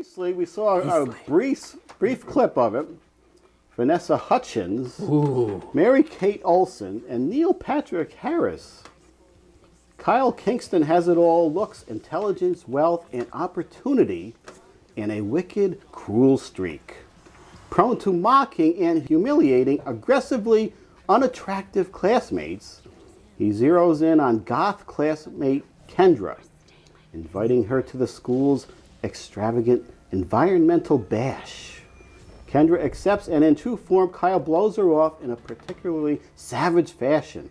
Eastleigh, we saw a brief clip of it. Vanessa Hudgens, Mary Kate Olsen, and Neil Patrick Harris. Kyle Kingston has it all: looks, intelligence, wealth, and opportunity, and a wicked, cruel streak. Prone to mocking and humiliating aggressively unattractive classmates, he zeroes in on goth classmate Kendra, inviting her to the school's extravagant environmental bash. Kendra accepts, and in true form, Kyle blows her off in a particularly savage fashion.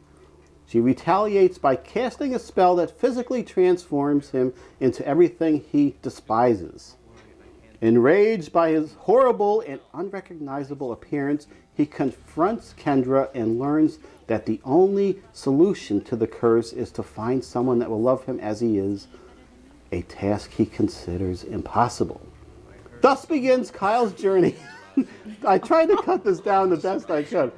She retaliates by casting a spell that physically transforms him into everything he despises. Enraged by his horrible and unrecognizable appearance, he confronts Kendra and learns that the only solution to the curse is to find someone that will love him as he is, a task he considers impossible. Thus begins Kyle's journey. I tried to cut this down the best I could.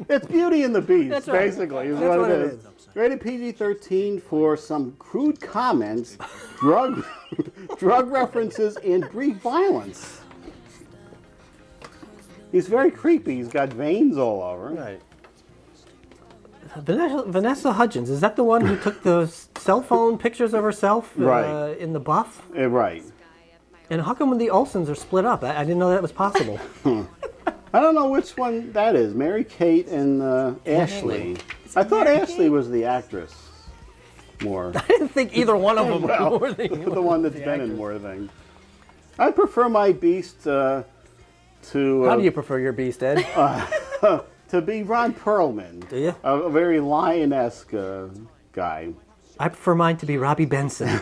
It's Beauty and the Beast, basically, is what it is. Rated PG-13 for some crude comments, drug references, and brief violence. He's very creepy. He's got veins all over. Right. Vanessa Hudgens, is that the one who took the cell phone pictures of herself in the buff? Right. And how come when the Olsens are split up? I didn't know that was possible. I don't know which one that is. Mary Kate and Ashley. I thought Ashley was the actress more. I didn't think either one of them were the one that's been in more things. I prefer my Beast to... How do you prefer your Beast, Ed? To be Ron Perlman. Do you? A very lion-esque guy. I prefer mine to be Robbie Benson.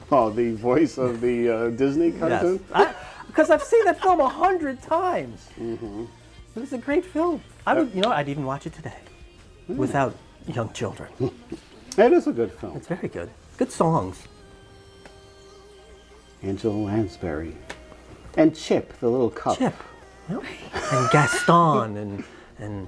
Oh, the voice of the Disney cartoon? Yes. Because I've seen that film 100 times. Mm-hmm. It was a great film. I'd even watch it today without young children. It is a good film. It's very good. Good songs. Angela Lansbury. And Chip, the little cup. Chip. Yep. And Gaston and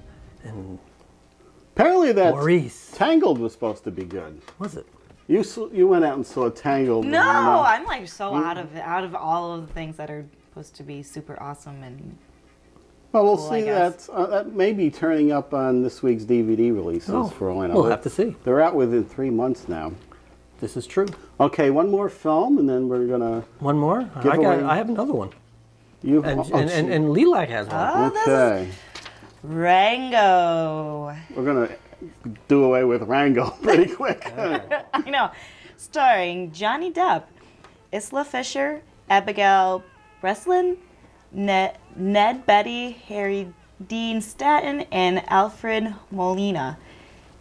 apparently that Maurice. Tangled was supposed to be good. Was it? You went out and saw Tangled. No, I'm like so out of all of the things that are supposed to be super awesome and. Well, we'll cool, see that may be turning up on this week's DVD releases for all I know. We'll have to see. They're out within 3 months now. This is true. Okay, one more film, and then we're gonna. One more? I have another one. And Lilac has one. Okay. Rango. We're gonna do away with Rango pretty quick. I know. Starring Johnny Depp, Isla Fisher, Abigail Breslin, Ned Beatty, Harry Dean Stanton, and Alfred Molina.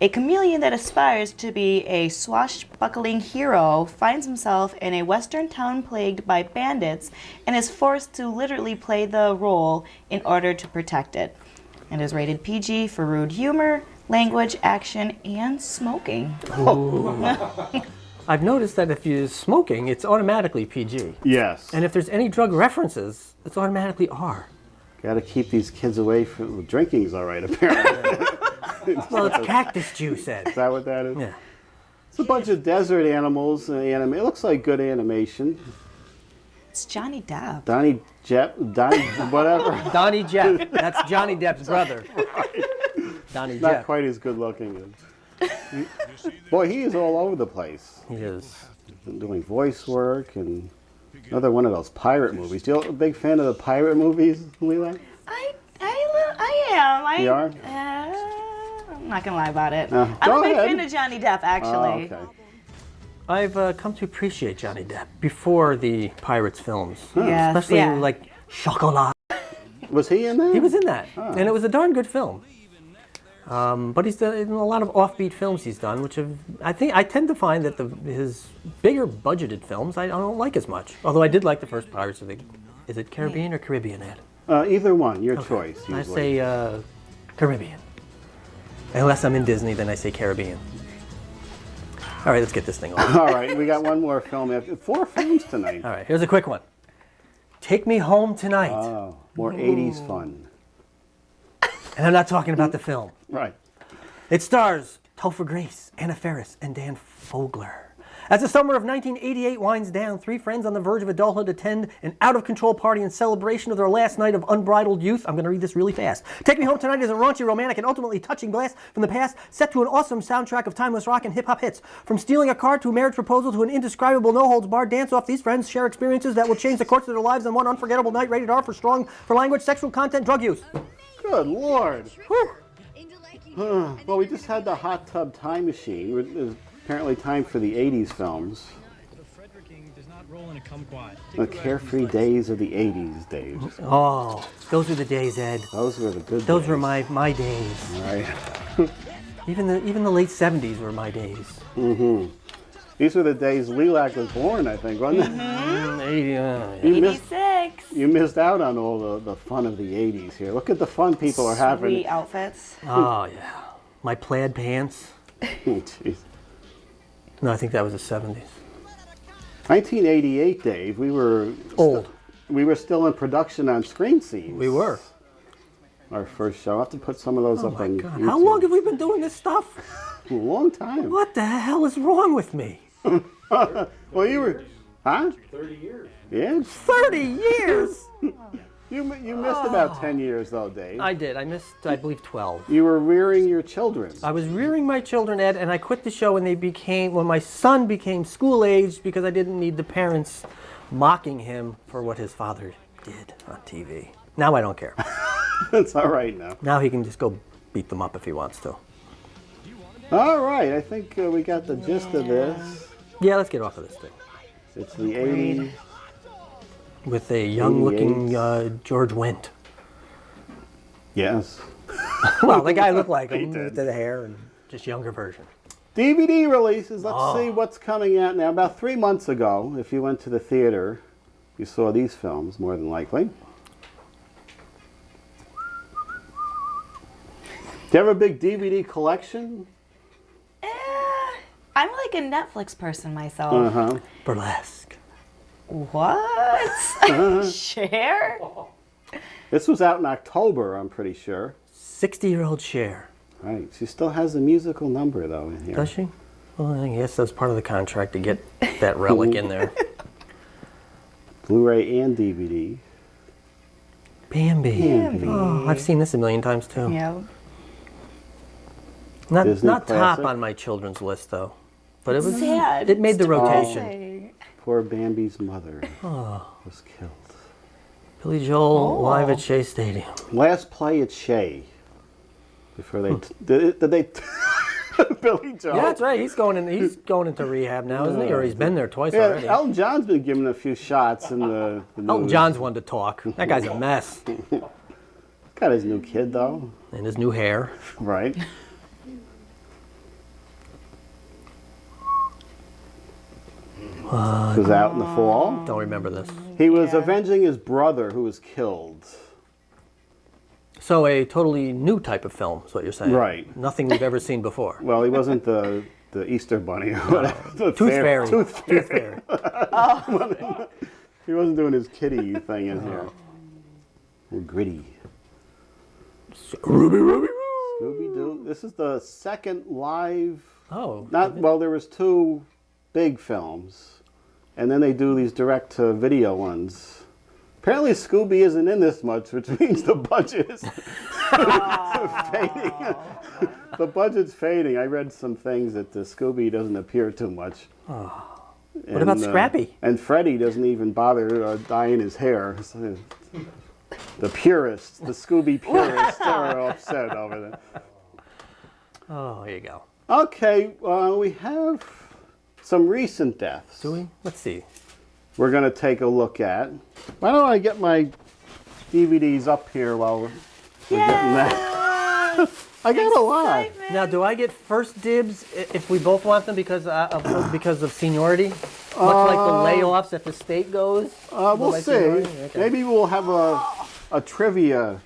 A chameleon that aspires to be a swashbuckling hero finds himself in a western town plagued by bandits and is forced to literally play the role in order to protect it. It is rated PG for rude humor, language, action, and smoking. I've noticed that if you're smoking, it's automatically PG. Yes. And if there's any drug references, it's automatically R. Got to keep these kids away from drinking's all right, apparently. Well, it's cactus juice, Ed. Is that what that is? Yeah. It's a bunch of desert animals. It looks like good animation. It's Johnny Depp. Donnie whatever. Donnie Jeff. That's Johnny Depp's brother. Right. Donnie Not Jeff. quite as good looking as. Boy, he is all over the place. He is. Doing voice work and another one of those pirate movies. You a big fan of the pirate movies, Leela? I am. You are? I'm not gonna lie about it. Go I'm a big ahead. fan of Johnny Depp, actually. Oh, okay. I've come to appreciate Johnny Depp before the Pirates films. Yes, Especially yeah. like Chocolat. Was he in that? He was in that. And it was a darn good film. But he's done in a lot of offbeat films he's done, which I tend to find that his bigger budgeted films I don't like as much. Although I did like the first Pirates of the... Is it Caribbean or Caribbean, Ed? Either one, your choice. Usually. I say Caribbean. Unless I'm in Disney, then I say Caribbean. All right, let's get this thing on. All right, we got one more film. 4 films tonight. All right, here's a quick one. Take Me Home Tonight. Oh, more 80s fun. And I'm not talking about the film. Right. It stars Topher Grace, Anna Faris, and Dan Fogler As the summer of 1988 winds down, three friends on the verge of adulthood attend an out-of-control party in celebration of their last night of unbridled youth. I'm going to read this really fast. Take Me Home Tonight is a raunchy, romantic, and ultimately touching blast from the past, set to an awesome soundtrack of timeless rock and hip-hop hits. From stealing a car to a marriage proposal to an indescribable no-holds-barred dance-off, these friends share experiences that will change the course of their lives on one unforgettable night. Rated R for language, sexual content, drug use. Good Lord. Well, we just had the Hot Tub Time Machine. It was apparently time for the 80s films. The carefree days of the 80s, Dave. Oh, those were the days, Ed. Those were the good days. Those were my days. Right. Even the late 70s were my days. Mm-hmm. These were the days Lilac was born, I think, wasn't it? 86. You missed out on all the fun of the 80s here. Look at the fun people are having. Sweet outfits. Oh, yeah. My plaid pants. Jeez. No, I think that was the 70s. 1988, Dave, we were old. We were still in production on Screen Scenes. We were. Our first show. I'll have to put some of those up on God. YouTube. How long have we been doing this stuff? A long time. What the hell is wrong with me? Well, you were, huh? 30 years. Yeah. 30 years! You missed about 10 years, though, Dave. I did. I missed, I believe, 12. You were rearing your children. I was rearing my children, Ed, and I quit the show when my son became school-aged because I didn't need the parents mocking him for what his father did on TV. Now I don't care. It's all right now. Now he can just go beat them up if he wants to. All right, I think we got the gist of this. Yeah, let's get off of this thing. It's the 80s. With a young-looking George Wendt. Yes. Well, the guy looked like him. He With did. the hair and just younger version. DVD releases. Let's see what's coming out now. About 3 months ago, if you went to the theater, you saw these films, more than likely. Do you have a big DVD collection? I'm like a Netflix person myself. Uh-huh. Burlesque. What? Cher? This was out in October, I'm pretty sure. 60-year-old Cher. Right. She still has a musical number, though, in here. Does she? Well, I guess that was part of the contract to get that relic in there. Blu-ray and DVD. Bambi. Oh, I've seen this a million times, too. Yeah. Not Disney top classic. on my children's list, though. But it was Sad. It made the It's rotation. depressing. Poor Bambi's mother was killed. Billy Joel live at Shea Stadium. Last play at Shea. Before they did they Billy Joel. Yeah, that's right. He's going into rehab now, isn't he? Or he's been there twice Yeah, already. Elton John's been given a few shots in the Elton news. John's one to talk. That guy's a mess. Got his new kid though, And his new hair. right? Was out in the fall. Don't remember this. He was avenging his brother who was killed. So a totally new type of film is what you're saying. Right. Nothing we've ever seen before. Well, he wasn't the Easter Bunny or whatever. The Tooth Fairy. Tooth Tooth Fairy. He wasn't doing his kitty thing in here. Or gritty. Scooby-Doo. This is the second live. Oh. There was two big films, and then they do these direct-to-video ones. Apparently, Scooby isn't in this much, which means the budget is fading. The budget's fading. I read some things that Scooby doesn't appear too much. What about Scrappy? And Freddy doesn't even bother dyeing his hair. So, the purists, the Scooby purists, are upset over that. Oh, here you go. Okay, we have some recent deaths. Do we? Let's see. We're going to take a look at. Why don't I get my DVDs up here while we're getting that? I got a lot. Now, do I get first dibs if we both want them because of seniority? Much like the layoffs if the state goes? We'll By see. seniority? Okay. Maybe we'll have a trivia,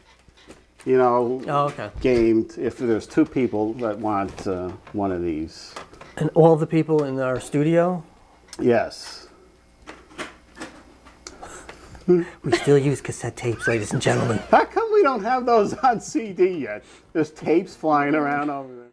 Oh, okay. game if there's two people that want one of these. And all the people in our studio, Yes. we still use cassette tapes, ladies and gentlemen. How come we don't have those on CD yet? There's tapes flying around over there.